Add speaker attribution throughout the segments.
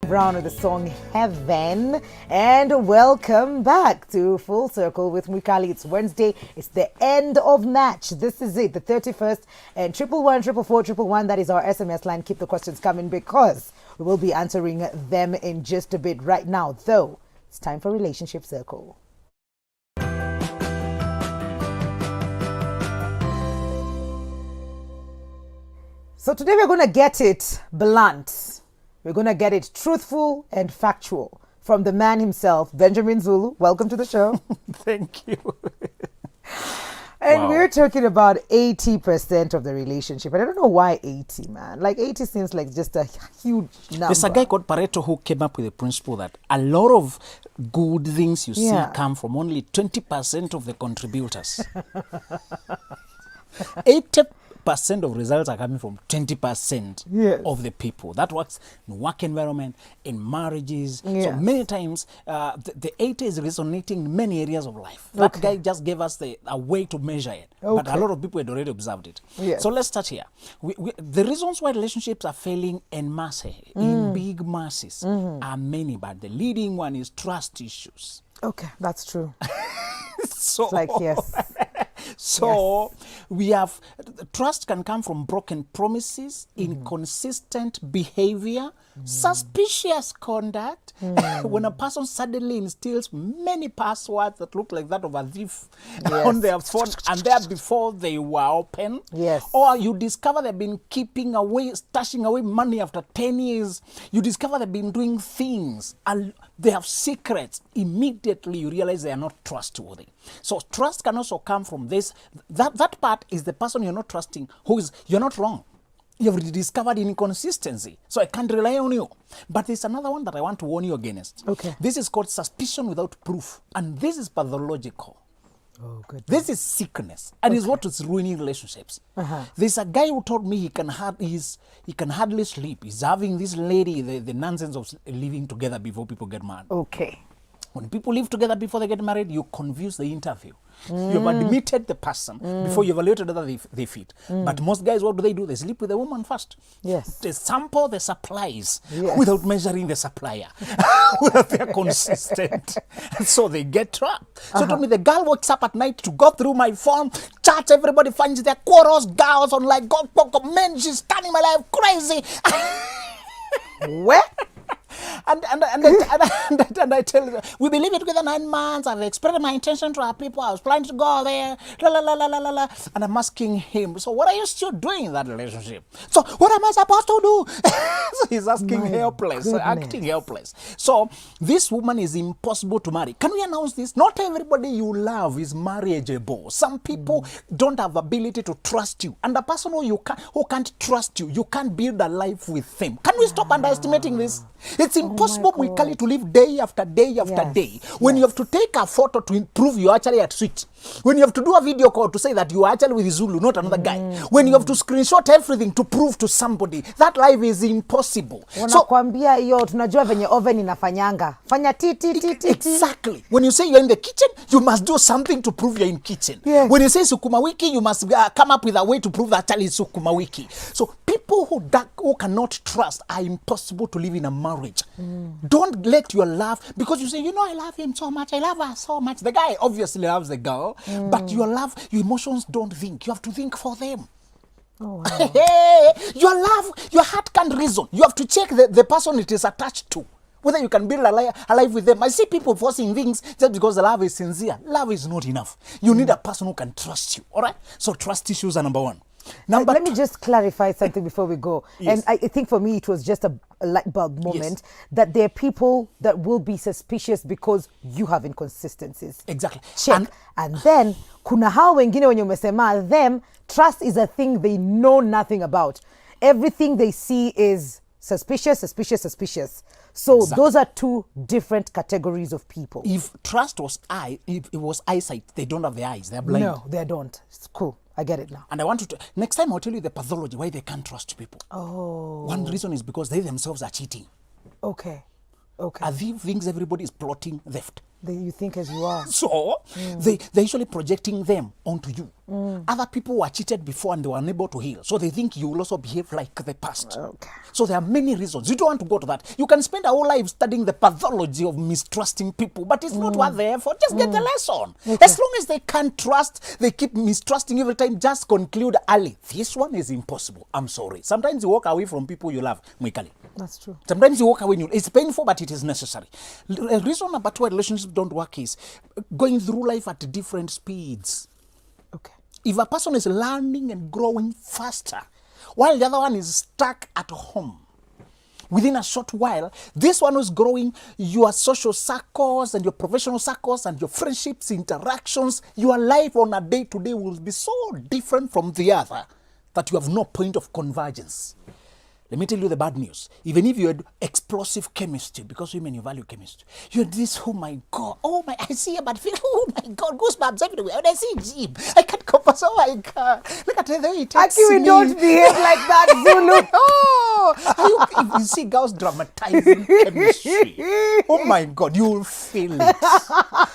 Speaker 1: Brown with the song Heaven, and welcome back to Full Circle with Mwikali. It's Wednesday, it's the end of Match. This is it, the 31st, and 111 that is our SMS line. Keep the questions coming because we will be answering them in just a bit. Right now though, it's time for Relationship Circle. So today we're going to get it blunt. We're going to get it truthful and factual from the man himself, Benjamin Zulu. Welcome to the show.
Speaker 2: Thank you.
Speaker 1: And we're talking about 80% of the relationship. And I don't know why 80, man. Like 80 seems like just a huge number.
Speaker 2: There's a guy called Pareto who came up with the principle that a lot of good things you see come from only 20% of the contributors. 80% of results are coming from 20% of the people. That works in work environment, in marriages. So many times, the 80 is resonating in many areas of life. That guy just gave us a way to measure it. But a lot of people had already observed it. So let's start here. The reasons why relationships are failing en masse, in big masses, are many. But the leading one is trust issues.
Speaker 1: Okay, that's true.
Speaker 2: So,
Speaker 1: it's like, yes.
Speaker 2: So we have, trust can come from broken promises, inconsistent behavior, suspicious conduct. When a person suddenly instills many passwords that look like that of a thief on their phone and they're before they were open. Or you discover they've been stashing away money after 10 years. You discover they've been doing things and they have secrets. Immediately you realize they are not trustworthy. So trust can also come from this. That part is the person you're not trusting, you're not wrong. You've discovered inconsistency. So I can't rely on you. But there's another one that I want to warn you against. This is called suspicion without proof. And this is pathological.
Speaker 1: Oh, good.
Speaker 2: This is sickness. And is what is ruining relationships. There's a guy who told me he can hardly sleep. He's having this lady, the nonsense of living together before people get married. When people live together before they get married, you confuse the interview. You've admitted the person before you evaluated whether they fit. But most guys, what do? They sleep with the woman first. They sample the supplies without measuring the supplier. Whether they're consistent. So they get trapped. So told me the girl wakes up at night to go through my phone, chat, everybody finds their quarrels, girls on like, God, man, she's turning my life crazy.
Speaker 1: What?
Speaker 2: And I tell you, we've been living together 9 months. I've expressed my intention to our people. I was planning to go there. And I'm asking him, so what are you still doing in that relationship? So what am I supposed to do? So he's asking acting helpless. So this woman is impossible to marry. Can we announce this? Not everybody you love is marriageable. Some people don't have ability to trust you. And the person who can't trust you, you can't build a life with them. Can we stop underestimating this? It's impossible, Mwikali, to live day after day after day. When you have to take a photo to prove you're actually at Switch. When you have to do a video call to say that you are actually with Zulu, not another guy. When you have to screenshot everything to prove to somebody, that life is impossible.
Speaker 1: Wanakuambia hiyo tunajua venye oven inafanyanga. Fanya ti.
Speaker 2: Exactly. When you say you're in the kitchen, you must do something to prove you're in kitchen. When you say sukuma wiki, you must come up with a way to prove that actually it's sukuma wiki. So people who cannot trust are impossible to live in a marriage. Don't let your love, because you say, I love him so much, I love her so much. The guy obviously loves the girl, but your emotions don't think. You have to think for them.
Speaker 1: Oh, wow.
Speaker 2: Your heart can't reason. You have to check the person it is attached to, whether you can build a life with them. I see people forcing things just because the love is sincere. Love is not enough. You need a person who can trust you. All right? So trust issues are number one.
Speaker 1: Let me just clarify something before we go. And I think for me, it was just a light bulb moment that there are people that will be suspicious because you have inconsistencies.
Speaker 2: Exactly.
Speaker 1: Check. And then, kuna hao wengine wenye umesema, them, trust is a thing they know nothing about. Everything they see is suspicious. So those are two different categories of people.
Speaker 2: If trust was if it was eyesight, they don't have the eyes. They're blind.
Speaker 1: No, they don't. It's cool. I get it now.
Speaker 2: And I want to, next time I'll tell you the pathology, why they can't trust people. One reason is because they themselves are cheating.
Speaker 1: Okay.
Speaker 2: Are these things everybody is plotting theft?
Speaker 1: You think as you are.
Speaker 2: So they're usually projecting them onto you. Other people were cheated before and they were unable to heal. So they think you will also behave like the past.
Speaker 1: Okay.
Speaker 2: So there are many reasons. You don't want to go to that. You can spend a whole life studying the pathology of mistrusting people, but it's not worth the effort. Just get the lesson.
Speaker 1: Okay.
Speaker 2: As long as they can't trust, they keep mistrusting every time, just conclude early. This one is impossible. I'm sorry. Sometimes you walk away from people you love, Mwikali.
Speaker 1: That's true.
Speaker 2: Sometimes you walk away and it's painful, but it is necessary. The reason number two why relationships don't work is going through life at different speeds.
Speaker 1: Okay.
Speaker 2: If a person is learning and growing faster, while the other one is stuck at home, within a short while, this one is growing, your social circles and your professional circles and your friendships, interactions, your life on a day-to-day will be so different from the other that you have no point of convergence. Let me tell you the bad news. Even if you had explosive chemistry, because women, you value chemistry, you had this, oh my God, oh my, I see a bad feel, oh my God, goosebumps everywhere. When I see Jim, I can't compose, oh my God. Look at the way he takes
Speaker 1: Aki, we
Speaker 2: me.
Speaker 1: don't behave like that, Zulu.
Speaker 2: Oh, if you see girls dramatizing chemistry, oh my God, you will feel it.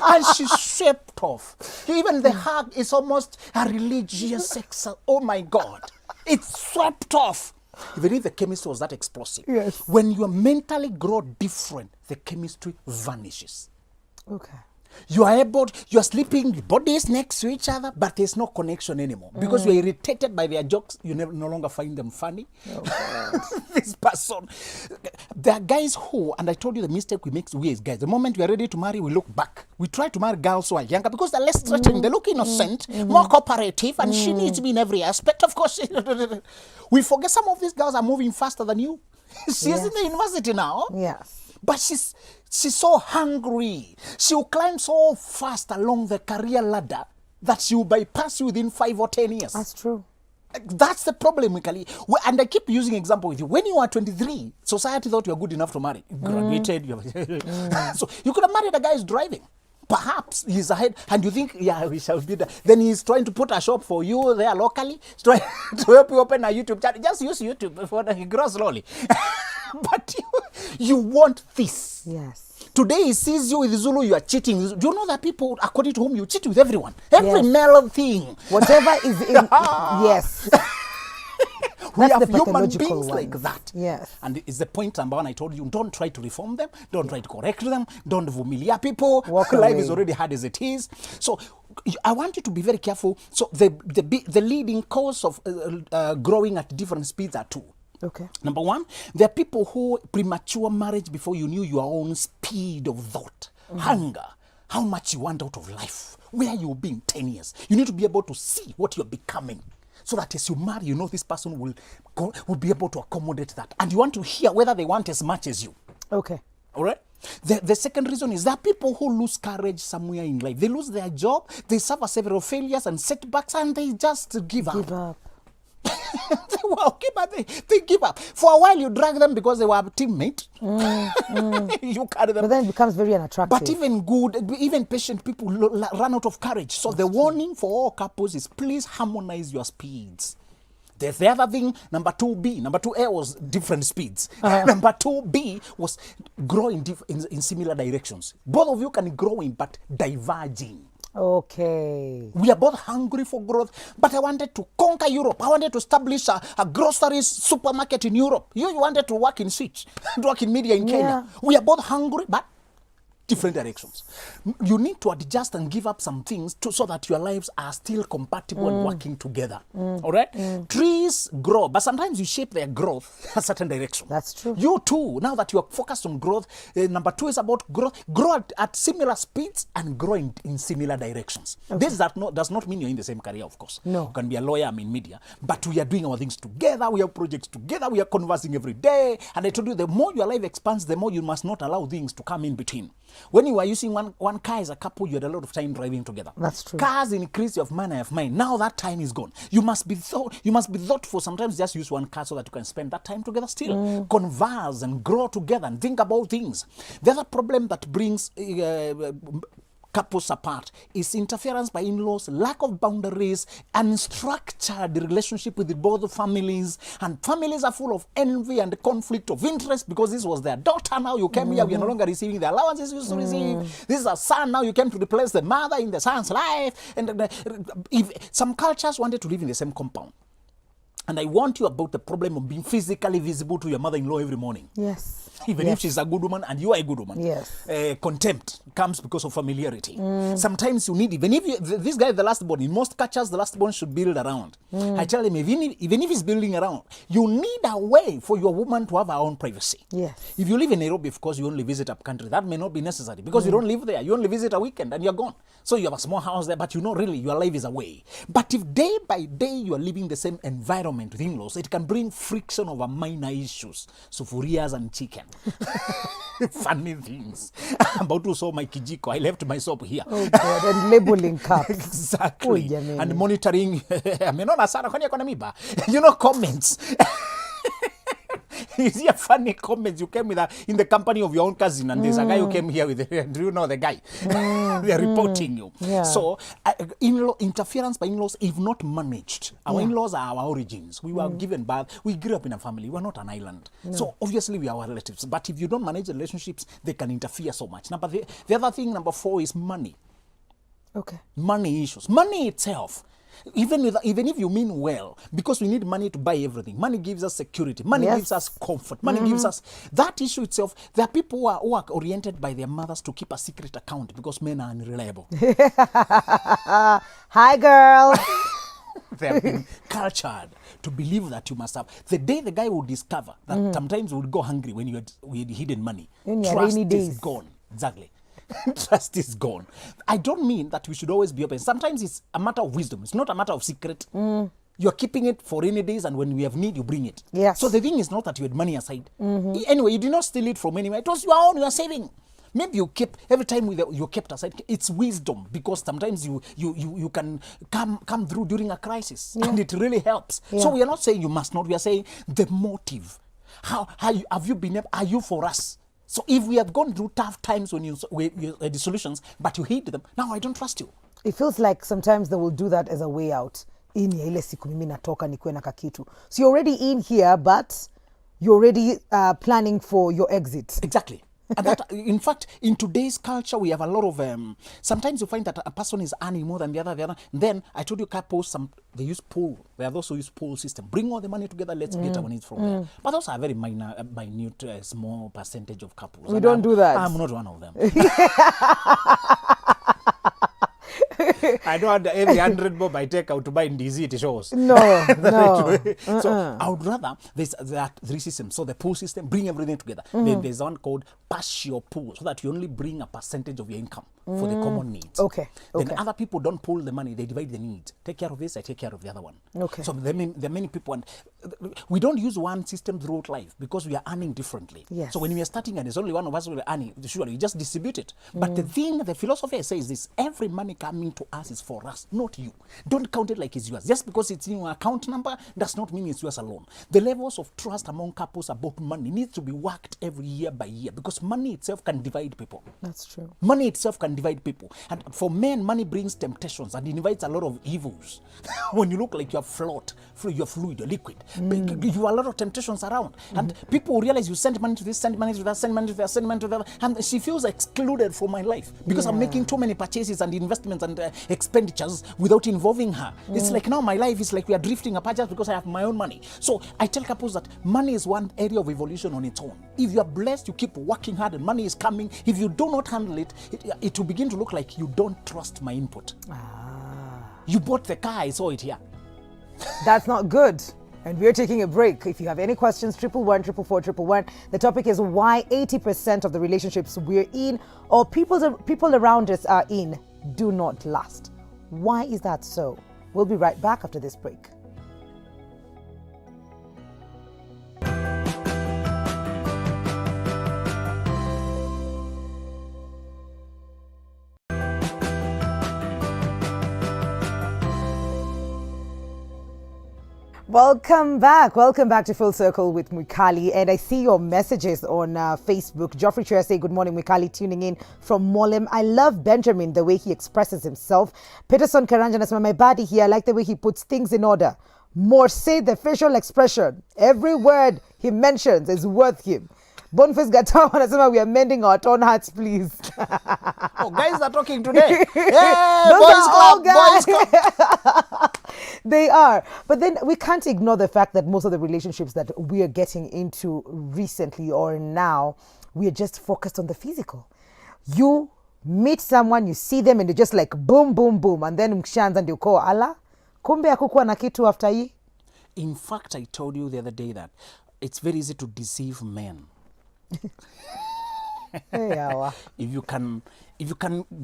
Speaker 2: And she's swept off. Even the hug is almost a religious sex. Oh my God, it's swept off. Even if the chemistry was that explosive,
Speaker 1: yes.
Speaker 2: When you mentally grow different, the chemistry vanishes.
Speaker 1: Okay.
Speaker 2: You are sleeping bodies next to each other, but there's no connection anymore. Because you're irritated by their jokes, you no longer find them funny.
Speaker 1: Oh,
Speaker 2: This person. There are guys who, and I told you the mistake we make as guys, the moment we are ready to marry, we look back. We try to marry girls who are younger because they're less threatening, they look innocent, more cooperative, and she needs me in every aspect. Of course, we forget some of these girls are moving faster than you. She's in the university now.
Speaker 1: Yes.
Speaker 2: But she's so hungry. She will climb so fast along the career ladder that she will bypass you within 5 or 10 years.
Speaker 1: That's true.
Speaker 2: That's the problem, Mikali. And I keep using example with you. When you were 23, society thought you were good enough to marry. Graduated. So you could have married a guy who's driving. Perhaps he's ahead, and you think, yeah, we shall be there. Then he's trying to put a shop for you there locally. He's trying to help you open a YouTube channel. Just use YouTube before he grows slowly. But you want this.
Speaker 1: Yes.
Speaker 2: Today he sees you with Zulu, you are cheating. Do you know that people, according to whom you cheat with everyone? Every
Speaker 1: Yes.
Speaker 2: male thing.
Speaker 1: Whatever is in. Yes.
Speaker 2: We
Speaker 1: That's
Speaker 2: have
Speaker 1: the
Speaker 2: human
Speaker 1: pathological
Speaker 2: beings
Speaker 1: one.
Speaker 2: like that.
Speaker 1: Yes.
Speaker 2: And it's the point number one I told you, don't try to reform them, don't try to correct them, don't vumilia people.
Speaker 1: Walk
Speaker 2: Life
Speaker 1: away.
Speaker 2: is already hard as it is. So I want you to be very careful. So the leading cause of growing at different speeds are two.
Speaker 1: Okay.
Speaker 2: Number one, there are people who premature marriage before you knew your own speed of thought, hunger, how much you want out of life, where you'll be in 10 years. You need to be able to see what you're becoming. So that as you marry, you know this person will be able to accommodate that. And you want to hear whether they want as much as you.
Speaker 1: Okay.
Speaker 2: All right? The second reason is that people who lose courage somewhere in life. They lose their job, they suffer several failures and setbacks, and they just give up.
Speaker 1: Give up.
Speaker 2: They give up. For a while, you drag them because they were a teammate. You carry them.
Speaker 1: But then it becomes very unattractive.
Speaker 2: But even patient people run out of courage. So the warning for all couples is please harmonize your speeds. There's the other thing, number 2B. Number 2A was different speeds. Number 2B was grow in similar directions. Both of you can grow in, but diverging.
Speaker 1: Okay.
Speaker 2: We are both hungry for growth, but I wanted to conquer Europe. I wanted to establish a grocery supermarket in Europe. You wanted to work in Switch, work in media in Kenya. We are both hungry, but different directions. You need to adjust and give up some things so that your lives are still compatible and working together. All right? Trees grow, but sometimes you shape their growth a certain direction.
Speaker 1: That's true.
Speaker 2: You too, now that you are focused on growth, number 2 is about growth. Grow at similar speeds and grow in similar directions.
Speaker 1: Okay.
Speaker 2: This does not mean you're in the same career, of course.
Speaker 1: No.
Speaker 2: You can be a lawyer, I'm in media. But we are doing our things together. We have projects together. We are conversing every day. And I told you, the more your life expands, the more you must not allow things to come in between. When you were using one car as a couple, you had a lot of time driving together.
Speaker 1: That's true.
Speaker 2: Cars increase your man, I have mine. Now that time is gone. You must be thoughtful. Sometimes just use one car so that you can spend that time together still. Converse and grow together and think about things. The other problem that brings couples apart is interference by in-laws, lack of boundaries, unstructured relationship with both families, and families are full of envy and conflict of interest because this was their daughter. Now you came here, we are no longer receiving the allowances you used to receive. This is a son, now you came to replace the mother in the son's life. And if some cultures wanted to live in the same compound, and I warned you about the problem of being physically visible to your mother-in-law every morning.
Speaker 1: Yes.
Speaker 2: Even if she's a good woman and you are a good woman.
Speaker 1: Yes.
Speaker 2: Contempt comes because of familiarity. Sometimes you need, even if this guy, the last born, in most cultures, the last born should build around. I tell him, even if he's building around, you need a way for your woman to have her own privacy.
Speaker 1: Yes.
Speaker 2: If you live in Nairobi, of course, you only visit up country. That may not be necessary because you don't live there. You only visit a weekend and you're gone. So you have a small house there, but you know really your life is away. But if day by day you are living the same environment with in-laws, it can bring friction over minor issues. Sufurias and chicken. Funny things. I'm about to sew my kijiko. I left my soap here.
Speaker 1: Oh God, and labeling cups.
Speaker 2: Exactly.
Speaker 1: Oh, yeah,
Speaker 2: and monitoring. Comments. You see a funny comments you came with in the company of your own cousin, and there's a guy who came here with do you know the guy? They're reporting you.
Speaker 1: Yeah.
Speaker 2: So in-law interference by in-laws, if not managed, our in-laws are our origins. We were given birth, we grew up in a family, we're not an island. So obviously we are our relatives. But if you don't manage the relationships, they can interfere so much. Number the other thing, number 4, is money.
Speaker 1: Okay.
Speaker 2: Money issues. Money itself. Even if you mean well, because we need money to buy everything. Money gives us security. Money gives us comfort. Money gives us that issue itself. There are people who are oriented by their mothers to keep a secret account because men are unreliable.
Speaker 1: Hi, girl.
Speaker 2: They have been cultured to believe that you must have. The day the guy will discover that sometimes we would go hungry when you had hidden money,
Speaker 1: In your
Speaker 2: trust
Speaker 1: rainy days.
Speaker 2: is gone. Exactly. Trust is gone. I don't mean that we should always be open. Sometimes it's a matter of wisdom. It's not a matter of secret. You're keeping it for rainy days, and when we have need, you bring it.
Speaker 1: Yes.
Speaker 2: So the thing is not that you had money aside. Anyway, you did not steal it from anywhere. It was your own. You are saving. Maybe you keep every time you kept aside. It's wisdom, because sometimes you can come through during a crisis, and it really helps. So we are not saying you must not. We are saying the motive. How have you been able? Are you for us? So if we have gone through tough times when you the solutions, but you hate them, now I don't trust you.
Speaker 1: It feels like sometimes they will do that as a way out. In ya ile siku mimi natoka nikuwe na kakitu. So you're already in here, but you're already planning for your exit.
Speaker 2: Exactly. And that, in fact, in today's culture, we have a lot of, sometimes you find that a person is earning more than the other. Then, I told you couples, they use pool. There are those who use pool system. Bring all the money together, let's get our needs from there. But those are very minute, small percentage of couples.
Speaker 1: We don't do that.
Speaker 2: I'm not one of them. I don't every 100 bob I take out to buy in DZ it shows.
Speaker 1: No.
Speaker 2: So I would rather there are 3 systems. So the pool system, bring everything together. Then there's one called partial pool, so that you only bring a percentage of your income for the common needs.
Speaker 1: Okay.
Speaker 2: Then other people don't pool the money, they divide the needs. Take care of this, I take care of the other one.
Speaker 1: Okay.
Speaker 2: So there are many people, and we don't use one system throughout life because we are earning differently.
Speaker 1: Yes.
Speaker 2: So when we are starting and there's only one of us who are earning, surely we just distribute it. But the philosophy says this: every money coming to us is for us, not you. Don't count it like it's yours. Just because it's in your account number does not mean it's yours alone. The levels of trust among couples about money needs to be worked every year by year, because money itself can divide people.
Speaker 1: That's true.
Speaker 2: Money itself can divide people. And for men, money brings temptations and invites a lot of evils. When you look like you're you're fluid, you're liquid, you have a lot of temptations around. And people realize you send money to this, send money to that, send money to that, send money to that. And she feels excluded from my life because I'm making too many purchases and investments and expenditures without involving her. It's like now my life is like we are drifting apart just because I have my own money. So I tell couples that money is one area of evolution on its own. If you are blessed, you keep working hard and money is coming. If you do not handle it, it will begin to look like you don't trust my input. You bought the car, I saw it here.
Speaker 1: That's not good. And we're taking a break. If you have any questions, 111 444 111. The topic is why 80% of the relationships we're in or people around us are in do not last. Why is that so? We'll be right back after this break. Welcome back. Welcome back to Full Circle with Mwikali. And I see your messages on Facebook. Geoffrey Chua say, good morning, Mwikali, tuning in from Mollem. I love Benjamin, the way he expresses himself. Peterson Karanja says, my body here, I like the way he puts things in order. More say the facial expression. Every word he mentions is worth him. Boniface Gatawa anasema we are mending our torn hearts, please.
Speaker 2: Oh, guys are talking today.
Speaker 1: Yeah, boys club. They are. But then we can't ignore the fact that most of the relationships that we are getting into recently or now, we are just focused on the physical. You meet someone, you see them, and you're just like boom, boom, boom. And then mkshanza and you call Allah. Kumbe hakukuwa na kitu after hii.
Speaker 2: In fact, I told you the other day that it's very easy to deceive men. If you can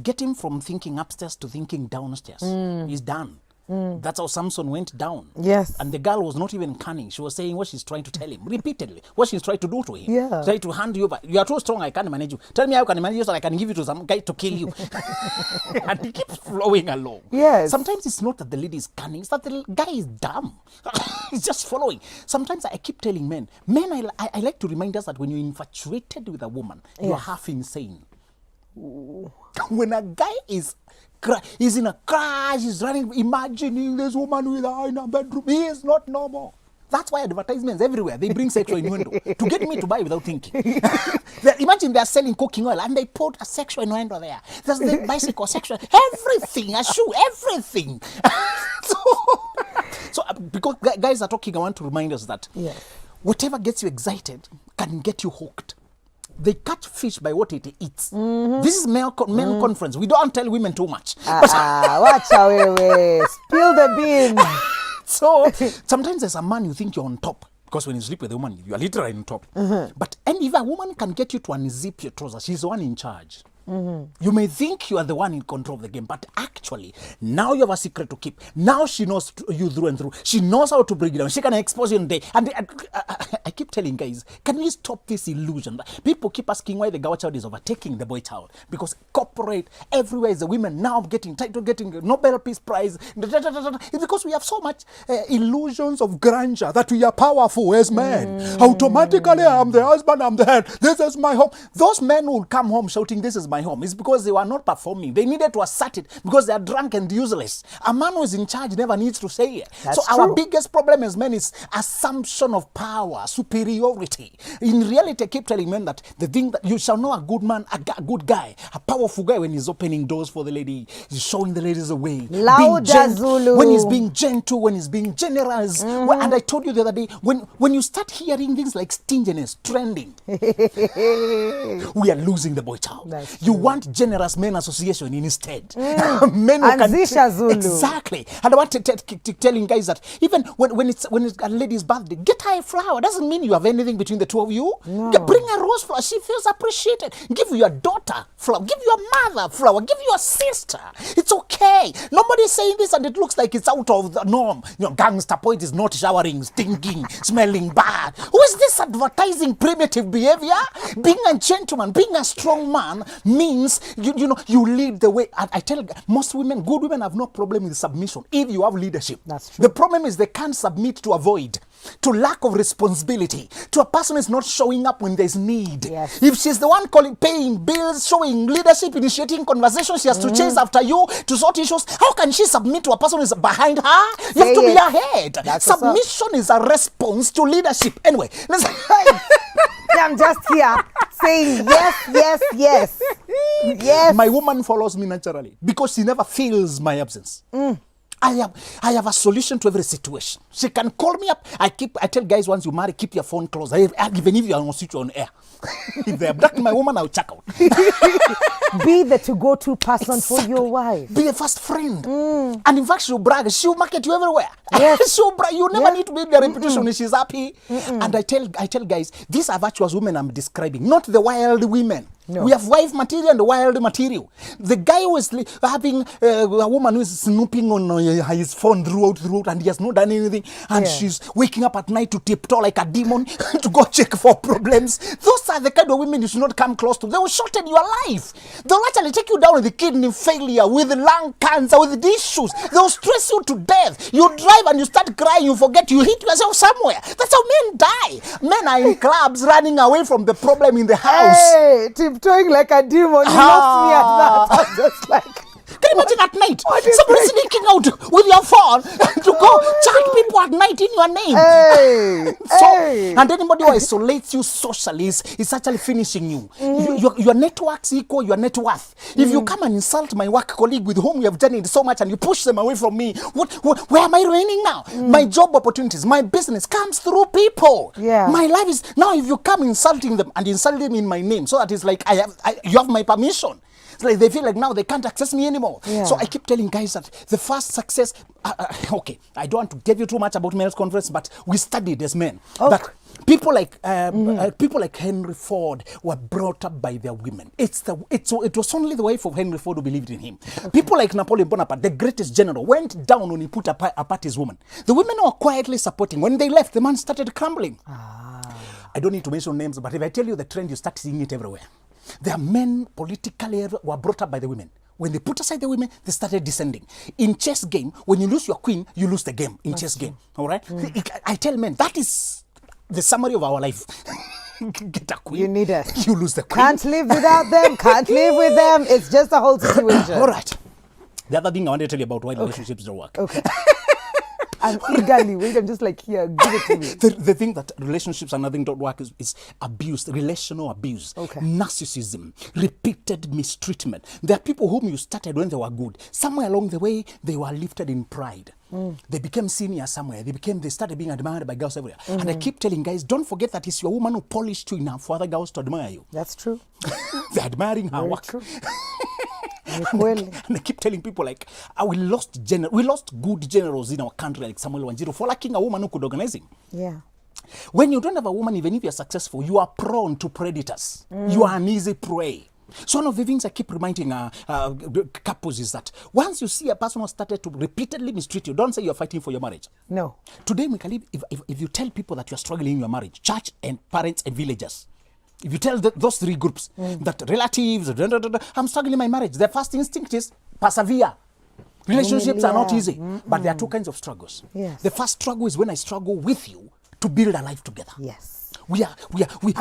Speaker 2: get him from thinking upstairs to thinking downstairs, he's done. That's how Samson went down.
Speaker 1: Yes.
Speaker 2: And the girl was not even cunning. She was saying what she's trying to tell him repeatedly. What she's trying to do to him.
Speaker 1: Yeah.
Speaker 2: Try to hand you over. You are too strong. I can't manage you. Tell me how can I manage you so I can give you to some guy to kill you. And he keeps flowing along.
Speaker 1: Yes.
Speaker 2: Sometimes it's not that the lady is cunning. It's that the guy is dumb. He's just following. Sometimes I keep telling men, I like to remind us that when you're infatuated with a woman, you're half insane. Ooh. When a guy he's in a crash, he's running, imagining this woman with her in a bedroom. He is not normal. That's why advertisements everywhere, they bring sexual innuendo to get me to buy without thinking. Imagine they're selling cooking oil and they put a sexual innuendo there. There's the bicycle, sexual, everything, a shoe, everything. So because guys are talking, I want to remind us that whatever gets you excited can get you hooked. They catch fish by what it eats. This is male conference. We don't tell women too much.
Speaker 1: Watch away. Spill the beans.
Speaker 2: So sometimes as a man, you think you're on top. Because when you sleep with a woman, you are literally on top. But and if a woman can get you to unzip your trousers, she's the one in charge. You may think you are the one in control of the game, but actually, now you have a secret to keep. Now she knows you through and through. She knows how to bring it down. She can expose you in day. And I keep telling guys, can we stop this illusion? People keep asking why the girl child is overtaking the boy child. Because corporate, everywhere is the women now getting title, getting Nobel Peace Prize. It's because we have so much illusions of grandeur that we are powerful as men. Automatically, I'm the husband, I'm the head. This is my home. Those men will come home shouting, this is my home. It's because they were not performing. They needed to assert it because they are drunk and useless. A man who is in charge never needs to say it.
Speaker 1: That's
Speaker 2: so
Speaker 1: true.
Speaker 2: Our biggest problem as men is assumption of power, superiority. In reality, I keep telling men that the thing that you shall know a good man, a good guy, a powerful guy when he's opening doors for the lady, he's showing the ladies the way.
Speaker 1: Louder, Zulu.
Speaker 2: When he's being gentle, when he's being generous. And I told you the other day, when you start hearing things like stinginess trending, we are losing the boy child. You want generous men association instead. Men who can,
Speaker 1: Zulu.
Speaker 2: Exactly. And I want to telling guys that even when it's a lady's birthday, get her a flower. Doesn't mean you have anything between the two of you.
Speaker 1: No.
Speaker 2: Bring a rose flower. She feels appreciated. Give your daughter flower. Give your mother flower. Give your sister. It's okay. Nobody's saying this and it looks like it's out of the norm. Gangster point is not showering, stinking, smelling bad. Who is this advertising primitive behavior? Being a gentleman, being a strong man means you lead the way. I tell most women, good women have no problem with submission if you have leadership.
Speaker 1: That's true.
Speaker 2: The problem is they can't submit to avoid, to lack of responsibility, to a person who is not showing up when there's need.
Speaker 1: Yes.
Speaker 2: If she's the one paying bills, showing leadership, initiating conversations, she has to chase after you to sort issues. How can she submit to a person who is behind her? You have to be ahead.
Speaker 1: That's
Speaker 2: submission is a response to leadership. Anyway, let's
Speaker 1: I'm just here saying yes. Yes.
Speaker 2: My woman follows me naturally because she never feels my absence. I have a solution to every situation. She can call me up. I tell guys, once you marry, keep your phone close. Even if you are on switch on air. If they abduct my woman, I'll check out.
Speaker 1: Be the to-go-to person for your wife.
Speaker 2: Be a first friend. And in fact, she'll brag. She'll market you everywhere.
Speaker 1: Yes.
Speaker 2: She'll brag. You never need to build your reputation when she's happy. And I tell guys, these are virtuous women I'm describing, not the wild women.
Speaker 1: No.
Speaker 2: We have wife material and wild material. The guy who is having a woman who is snooping on his phone throughout, and he has not done anything, and she's waking up at night to tiptoe like a demon to go check for problems. Those are the kind of women you should not come close to. They will shorten your life. They'll actually take you down with the kidney failure, with lung cancer, with the issues. They'll stress you to death. You drive and you start crying, you forget you hit yourself somewhere. That's how men die. Men are in clubs running away from the problem in the house.
Speaker 1: Hey, tiptoeing like a demon. You lost me at that. I'm just like...
Speaker 2: Can you imagine at night? Somebody sneaking out with your phone to go chat people at night in your name.
Speaker 1: Hey,
Speaker 2: and anybody who isolates you socially is actually finishing you. Your networks equal your net worth. If you come and insult my work colleague with whom you have journeyed so much and you push them away from me, where am I remaining now? My job opportunities, my business comes through people.
Speaker 1: Yeah.
Speaker 2: My life is now. If you come insulting them and insult them in my name, so that is like you have my permission. It's like they feel like now they can't access me anymore.
Speaker 1: Yeah.
Speaker 2: So I keep telling guys that the first success, okay, I don't want to tell you too much about males conference, but we studied as men that people like Henry Ford were brought up by their women. It was only the wife of Henry Ford who believed in him. People like Napoleon Bonaparte, the greatest general, went down when he put apart his woman. The women were quietly supporting. When they left, the man started crumbling. I don't need to mention names, but if I tell you the trend, you start seeing it everywhere. There are men politically were brought up by the women. When they put aside the women, they started descending. In chess game, when you lose your queen, you lose the game in chess game. All right? I tell men, that is the summary of our life. Get a queen.
Speaker 1: You need us.
Speaker 2: You lose the queen.
Speaker 1: Can't live without them. Can't live with them. It's just a whole situation.
Speaker 2: All right. The other thing I want to tell you about why relationships don't work.
Speaker 1: Okay. I'm eagerly waiting. I'm just like, here, give it to me.
Speaker 2: The thing that relationships and nothing don't work is abuse, relational abuse, narcissism, repeated mistreatment. There are people whom you started when they were good. Somewhere along the way, they were lifted in pride. They became senior somewhere. They started being admired by girls everywhere. And I keep telling guys, don't forget that it's your woman who polished you enough for other girls to admire you.
Speaker 1: That's true.
Speaker 2: They're admiring her work.
Speaker 1: True.
Speaker 2: And I keep telling people like, we lost good generals in our country like Samuel Wanjiru for lacking a woman who could organize him.
Speaker 1: Yeah.
Speaker 2: When you don't have a woman, even if you're successful, you are prone to predators. You are an easy prey. So one of the things I keep reminding couples is that once you see a person who started to repeatedly mistreat you, don't say you're fighting for your marriage.
Speaker 1: No.
Speaker 2: Today, Mikali, if you tell people that you're struggling in your marriage, church and parents and villagers, if you tell those three groups that relatives, I'm struggling in my marriage, their first instinct is persevere. Relationships are not easy, but there are two kinds of struggles.
Speaker 1: Yes.
Speaker 2: The first struggle is when I struggle with you to build a life together.
Speaker 1: Yes.
Speaker 2: We are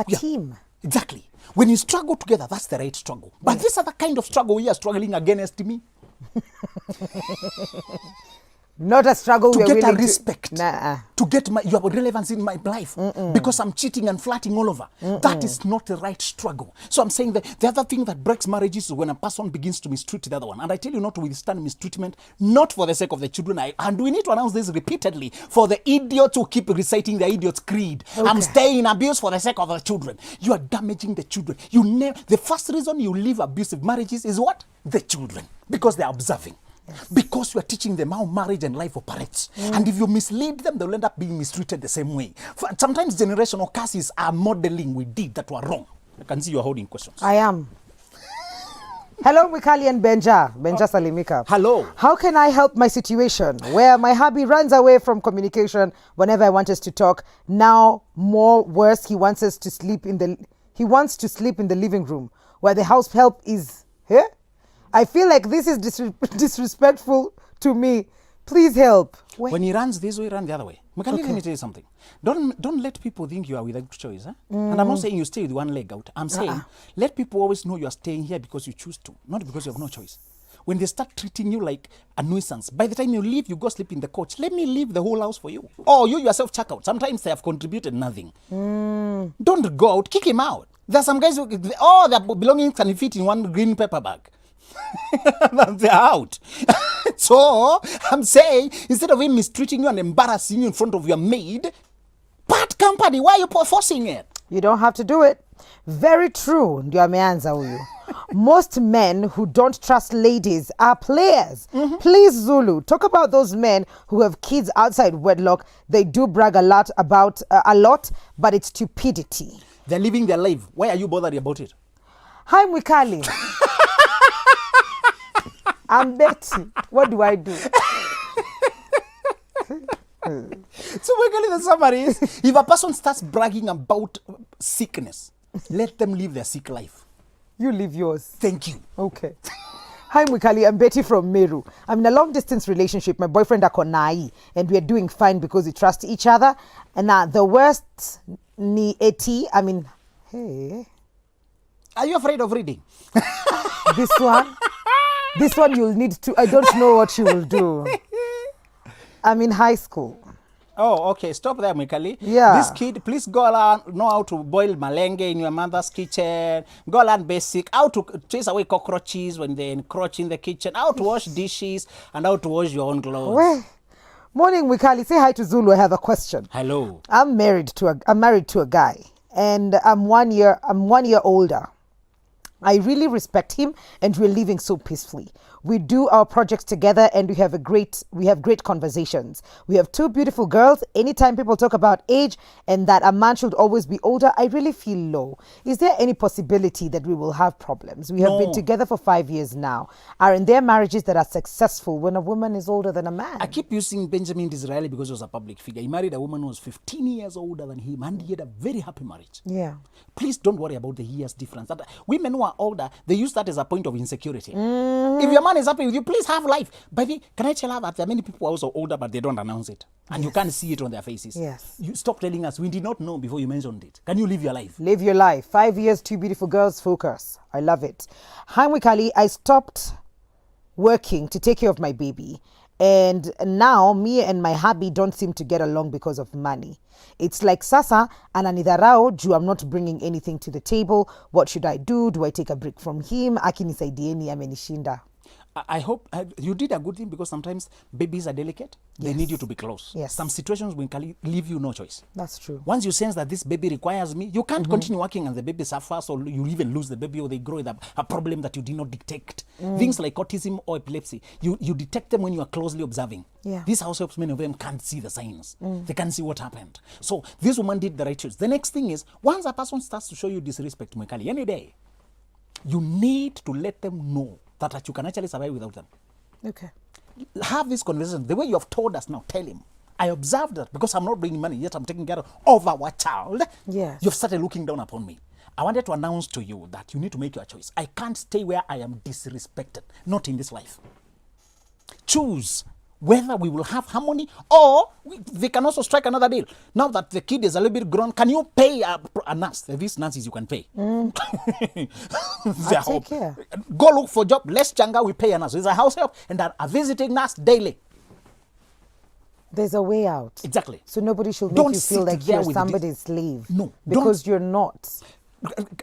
Speaker 1: team.
Speaker 2: Exactly. When you struggle together, that's the right struggle. But this other kind of struggle, we are struggling against me.
Speaker 1: Not a struggle
Speaker 2: to
Speaker 1: we're
Speaker 2: get a
Speaker 1: willing
Speaker 2: respect, to get your relevance in my life, because I'm cheating and flirting all over. That is not the right struggle. So I'm saying that the other thing that breaks marriages is when a person begins to mistreat the other one. And I tell you not to withstand mistreatment, not for the sake of the children. And we need to announce this repeatedly for the idiots who keep reciting the idiot's creed. I'm staying in abuse for the sake of the children. You are damaging the children. The first reason you leave abusive marriages is what? The children. Because they are observing. Yes. Because you are teaching them how marriage and life operates. And if you mislead them, they'll end up being mistreated the same way. Sometimes generational curses are modeling we did that were wrong. I can see you are holding questions.
Speaker 1: I am. Hello, Mikali and Benja Salimika.
Speaker 2: Hello.
Speaker 1: How can I help my situation where my hubby runs away from communication whenever I want us to talk? Now, more worse, he wants to sleep in the living room where the house help is here. I feel like this is disrespectful to me. Please help.
Speaker 2: When he runs this way, run the other way. Let me tell you something. Don't let people think you are without choice. And I'm not saying you stay with one leg out. I'm saying let people always know you are staying here because you choose to, not because you have no choice. When they start treating you like a nuisance, by the time you leave, you go sleep in the couch. Let me leave the whole house for you. Or you yourself check out. Sometimes they have contributed nothing. Don't go out. Kick him out. There are some guys who, their belongings can fit in one green paper bag. They're out. So I'm saying, instead of him mistreating you and embarrassing you in front of your maid, part company. Why are you forcing it?
Speaker 1: You don't have to do it. Very true. Ndio ameanza huyu. Most men who don't trust ladies are players. Please, Zulu, talk about those men who have kids outside wedlock. They do brag a lot, but it's stupidity.
Speaker 2: They're living their life. Why are you bothered about it?
Speaker 1: Hi, Mwikali. I'm Betty. What do I do?
Speaker 2: So basically the summary is, if a person starts bragging about sickness, let them live their sick life.
Speaker 1: You live yours.
Speaker 2: Thank you.
Speaker 1: Okay. Hi, Mwikali. I'm Betty from Meru. I'm in a long-distance relationship. My boyfriend Akonai, and we are doing fine because we trust each other. And the worst ni eti. I mean, hey.
Speaker 2: Are you afraid of reading?
Speaker 1: This one you'll need to. I don't know what you will do. I'm in high school.
Speaker 2: Oh, okay. Stop there, Mwikali.
Speaker 1: Yeah.
Speaker 2: This kid, please go learn, know how to boil malenge in your mother's kitchen. Go learn basic, how to chase away cockroaches when they encroach in the kitchen, how to wash dishes, and how to wash your own clothes.
Speaker 1: Well, morning, Mwikali. Say hi to Zulu. I have a question.
Speaker 2: Hello.
Speaker 1: I'm married to a guy, and I'm 1 year older. I really respect him, and we're living so peacefully. We do our projects together, and we have great conversations. We have 2 beautiful girls. Anytime people talk about age and that a man should always be older, I really feel low. Is there any possibility that we will have problems? We have been together for 5 years now. Are in there marriages that are successful when a woman is older than a man?
Speaker 2: I keep using Benjamin Disraeli because he was a public figure. He married a woman who was 15 years older than him, and he had a very happy marriage.
Speaker 1: Yeah.
Speaker 2: Please don't worry about the years difference. That women who are older, they use that as a point of insecurity. If your man is happy with you, please have life. Baby, can I tell her that there are many people who are also older, but they don't announce it, and you can't see it on their faces?
Speaker 1: Yes.
Speaker 2: You stop telling us we did not know before you mentioned it. Can you live your life?
Speaker 1: Live your life. 5 years, 2 beautiful girls. Focus. I love it. Hi, Mwikali. I stopped working to take care of my baby, and now me and my hubby don't seem to get along because of money. It's like sasa ananidharau juu I'm not bringing anything to the table. What should I do? Do I take a break from him? Akinisaidieni amenishinda.
Speaker 2: I hope you did a good thing, because sometimes babies are delicate. They need you to be close.
Speaker 1: Yes.
Speaker 2: Some situations will leave you no choice.
Speaker 1: That's true.
Speaker 2: Once you sense that this baby requires me, you can't continue working and the baby suffers, or you even lose the baby, or they grow with a problem that you did not detect. Things like autism or epilepsy, you detect them when you are closely observing.
Speaker 1: Yeah.
Speaker 2: This house helps, many of them can't see the signs. They can't see what happened. So this woman did the right choice. The next thing is, once a person starts to show you disrespect, Mwikali, any day, you need to let them know that you can actually survive without them.
Speaker 1: Okay.
Speaker 2: Have this conversation. The way you have told us now, tell him, I observed that because I'm not bringing money, yet I'm taking care of our child.
Speaker 1: Yes.
Speaker 2: You've started looking down upon me. I wanted to announce to you that you need to make your choice. I can't stay where I am disrespected. Not in this life. Choose whether we will have harmony, or they can also strike another deal. Now that the kid is a little bit grown, can you pay a nurse? These nurses you can pay.
Speaker 1: Take care.
Speaker 2: Go look for a job. Less changa, we pay a nurse. There's a house help and a visiting nurse daily.
Speaker 1: There's a way out.
Speaker 2: Exactly.
Speaker 1: So nobody should make
Speaker 2: Don't
Speaker 1: you feel
Speaker 2: sit
Speaker 1: like
Speaker 2: there
Speaker 1: you're
Speaker 2: with
Speaker 1: somebody's slave.
Speaker 2: No,
Speaker 1: because you're not.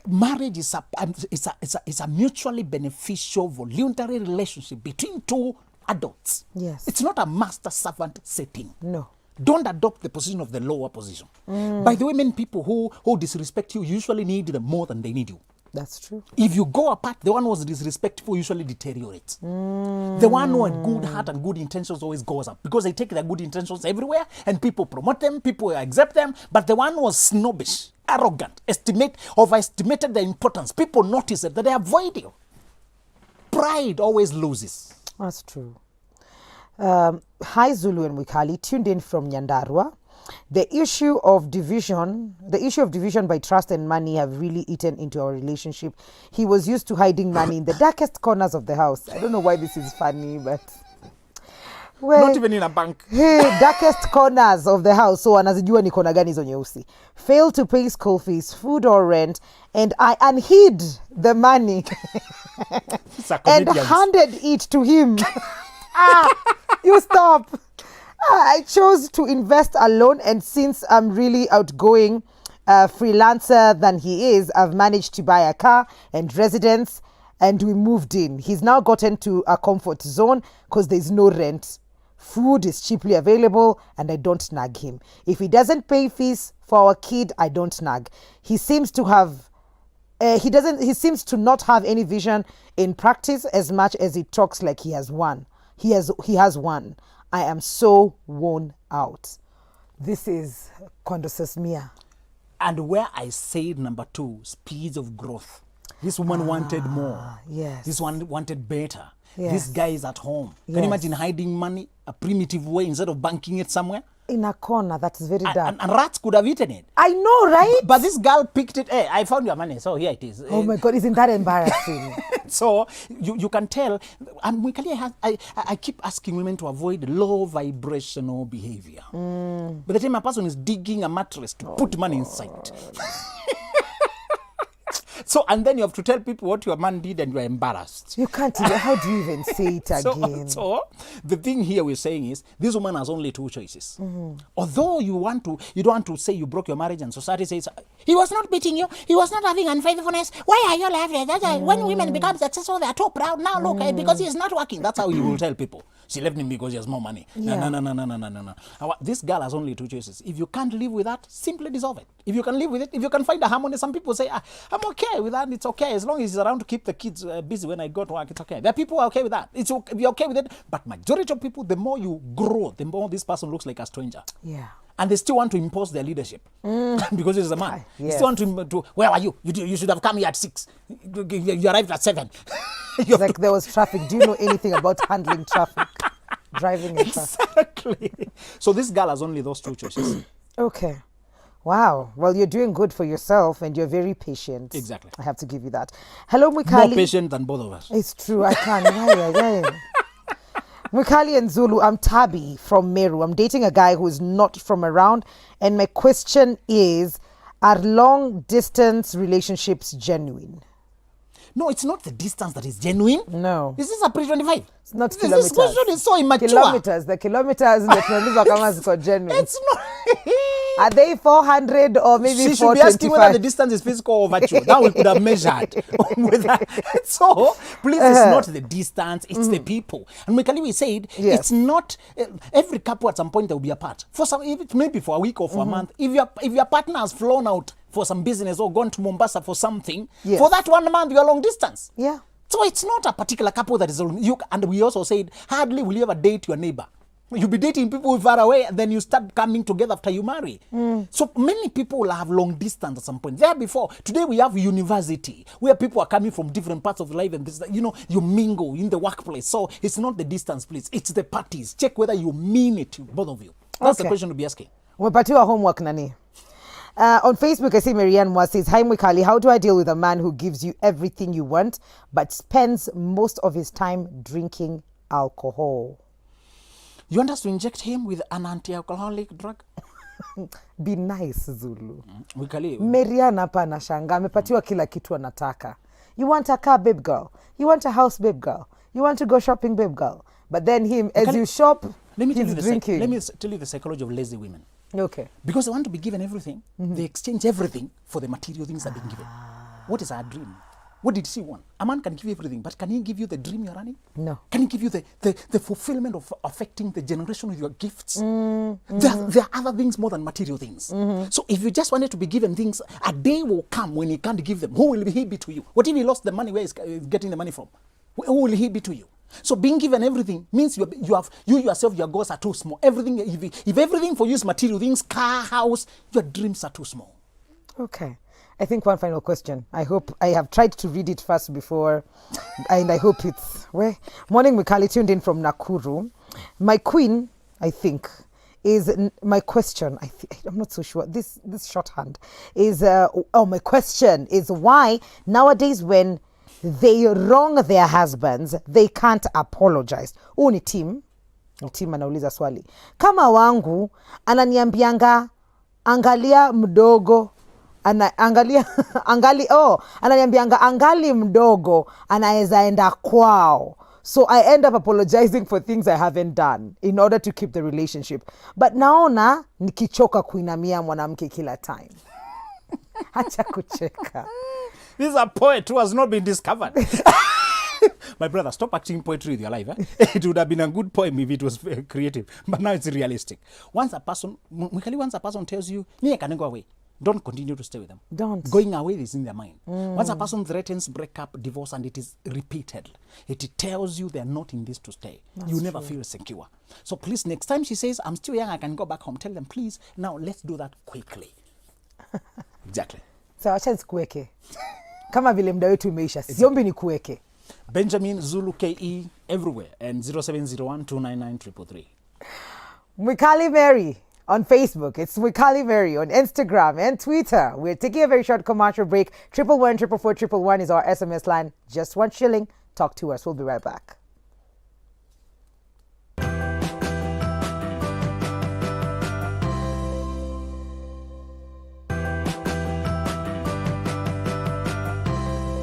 Speaker 2: Marriage is a mutually beneficial, voluntary relationship between 2 adults.
Speaker 1: Yes.
Speaker 2: It's not a master-servant setting.
Speaker 1: No.
Speaker 2: Don't adopt the position of the lower position. By the way, many people who disrespect you usually need them more than they need you.
Speaker 1: That's true.
Speaker 2: If you go apart, the one who was disrespectful usually deteriorates. The one who had good heart and good intentions always goes up, because they take their good intentions everywhere and people promote them, people accept them. But the one who was snobbish, arrogant, overestimated their importance, people notice it, that they avoid you. Pride always loses.
Speaker 1: That's true. Hi, Zulu and Mwikali, tuned in from Nyandarua. The issue of division by trust and money have really eaten into our relationship. He was used to hiding money in the darkest corners of the house. I don't know why this is funny, but
Speaker 2: not even in a bank.
Speaker 1: Darkest corners of the house. So anazijua ni kona gani hizo nyeusi. Failed to pay school fees, food or rent, and I unhid the money and handed it to him. You stop. I chose to invest alone, and since I'm really outgoing freelancer than he is, I've managed to buy a car and residence, and we moved in. He's now gotten to a comfort zone because there's no rent. Food is cheaply available, and I don't nag him. If he doesn't pay fees for our kid, I don't nag. He seems to have he seems to not have any vision in practice as much as he talks like he has one. He has one. I am so worn out. This is Condosesmia.
Speaker 2: And where I said number 2, speeds of growth. This woman wanted more.
Speaker 1: Yes.
Speaker 2: This one wanted better.
Speaker 1: Yes.
Speaker 2: This guy is at home. Can
Speaker 1: Yes.
Speaker 2: you imagine hiding money a primitive way instead of banking it somewhere?
Speaker 1: In a corner, that is very dark.
Speaker 2: And rats could have eaten it.
Speaker 1: I know, right?
Speaker 2: But this girl picked it. Hey, I found your money, so here it is.
Speaker 1: Oh my God, isn't that embarrassing?
Speaker 2: So you can tell. And I keep asking women to avoid low vibrational behavior. By the time a person is digging a mattress to put money inside. So, and then you have to tell people what your man did and you are embarrassed.
Speaker 1: You can't even, how do you even say it again?
Speaker 2: So the thing here we're saying is, this woman has only two choices. Although you don't want to say you broke your marriage and society says, he was not beating you, he was not having unfaithfulness, why are you laughing? When women become successful, they are too proud. Now look, because he is not working. That's how you will tell people. She left him because he has more money.
Speaker 1: Yeah.
Speaker 2: No. This girl has only two choices. If you can't live with that, simply dissolve it. If you can live with it, if you can find a harmony, some people say, I'm okay with that, it's okay. As long as he's around to keep the kids busy when I go to work, it's okay. There are people who are okay with that. You're okay with it. But majority of people, the more you grow, the more this person looks like a stranger.
Speaker 1: Yeah.
Speaker 2: And they still want to impose their leadership because he's a man.
Speaker 1: Yes.
Speaker 2: They still want to where are you? You should have come here at 6. You arrived at 7.
Speaker 1: It's like there was traffic. Do you know anything about handling traffic? Driving in traffic.
Speaker 2: Exactly. So this girl has only those two choices.
Speaker 1: Okay. Wow. Well, you're doing good for yourself and you're very patient.
Speaker 2: Exactly.
Speaker 1: I have to give you that. Hello,
Speaker 2: More
Speaker 1: Mikali.
Speaker 2: patient than both of us.
Speaker 1: It's true. I can't. Yeah. Mikali and Zulu, I'm Tabi from Meru. I'm dating a guy who is not from around. And my question is, are long distance relationships genuine?
Speaker 2: No, it's not the distance that is genuine.
Speaker 1: No.
Speaker 2: This is a pre-25.
Speaker 1: It's not
Speaker 2: This
Speaker 1: kilometers.
Speaker 2: question is so immature.
Speaker 1: The kilometers ndio tunauliza kama ziko genuine.
Speaker 2: It's not.
Speaker 1: Are they 400 or maybe
Speaker 2: She should be asking whether the
Speaker 1: 425?
Speaker 2: distance is physical or virtual. That we could have measured. With that. So, please, it's not the distance, it's the people. And Mikali said,
Speaker 1: Yes.
Speaker 2: it's not, every couple at some point they will be apart. For some, maybe for a week or for a month. If your partner has flown out for some business or gone to Mombasa for something,
Speaker 1: Yes.
Speaker 2: for that 1 month, you are long distance.
Speaker 1: Yeah.
Speaker 2: So it's not a particular couple that is and we also said, hardly will you ever date your neighbor. You'll be dating people far away and then you start coming together after you marry. So many people will have long distance at some point. There before, today we have university where people are coming from different parts of life and this, you mingle in the workplace. So it's not the distance, please. It's the parties. Check whether you mean it, both of you. That's the question to be asking.
Speaker 1: Umepatiwa homework nani? On Facebook, I see Marianne Mwa says, hi Mwikali, how do I deal with a man who gives you everything you want but spends most of his time drinking alcohol?
Speaker 2: You want us to inject him with an anti-alcoholic drug?
Speaker 1: Be nice, Zulu.
Speaker 2: Mwikali.
Speaker 1: Marianne hapa anashangaa, amepatiwa kila kitu anataka. You want a car, babe girl. You want a house, babe girl. You want to go shopping, babe girl. But then him, as you shop, he's drinking.
Speaker 2: Let me tell you the psychology of lazy women.
Speaker 1: Okay.
Speaker 2: Because they want to be given everything, they exchange everything for the material things they've been given. What is our dream? What did she want? A man can give you everything, but can he give you the dream you're running?
Speaker 1: No.
Speaker 2: Can he give you the fulfillment of affecting the generation with your gifts? There are other things more than material things. So if you just wanted to be given things, a day will come when he can't give them. Who will he be to you? What if he lost the money? Where is getting the money from? Who will he be to you? So being given everything means you yourself, your goals are too small. Everything, if everything for you is material things, car, house, your dreams are too small.
Speaker 1: Okay. I think one final question. I hope I have tried to read it first before, and I hope it's where. Morning, Mikali, tuned in from Nakuru. My queen, I think, is my question. I'm not so sure. This shorthand is. My question is why nowadays when they wrong their husbands, they can't apologize. Ni team anauliza swali. Kama wangu ananiambianga angalia mdogo ananiambianga angali mdogo anaweza enda kwao. So I end up apologizing for things I haven't done in order to keep the relationship. But naona nikichoka kuinamia mwanamke kila time. Acha kucheka.
Speaker 2: This is a poet who has not been discovered. My brother, stop acting poetry with your life. It would have been a good poem if it was creative. But now it's realistic. Once a person tells you, I can go away, don't continue to stay with them.
Speaker 1: Don't.
Speaker 2: Going away is in their mind. Once a person threatens breakup, divorce, and it is repeated, it tells you they're not in this to stay. You never feel secure. So please, next time she says, I'm still young, I can go back home, tell them, please, now let's do that quickly. Exactly.
Speaker 1: So acha nikuweke. kama vile muda wetu umeisha, siombi ni kuweke
Speaker 2: Benjamin Zulu KE everywhere and 0701299333.
Speaker 1: Mwikali Mary on Facebook. It's Mwikali Mary on Instagram and Twitter. We're taking a very short commercial break. 111 444 111 is our SMS line. Just 1 shilling. Talk to us. We'll be right back.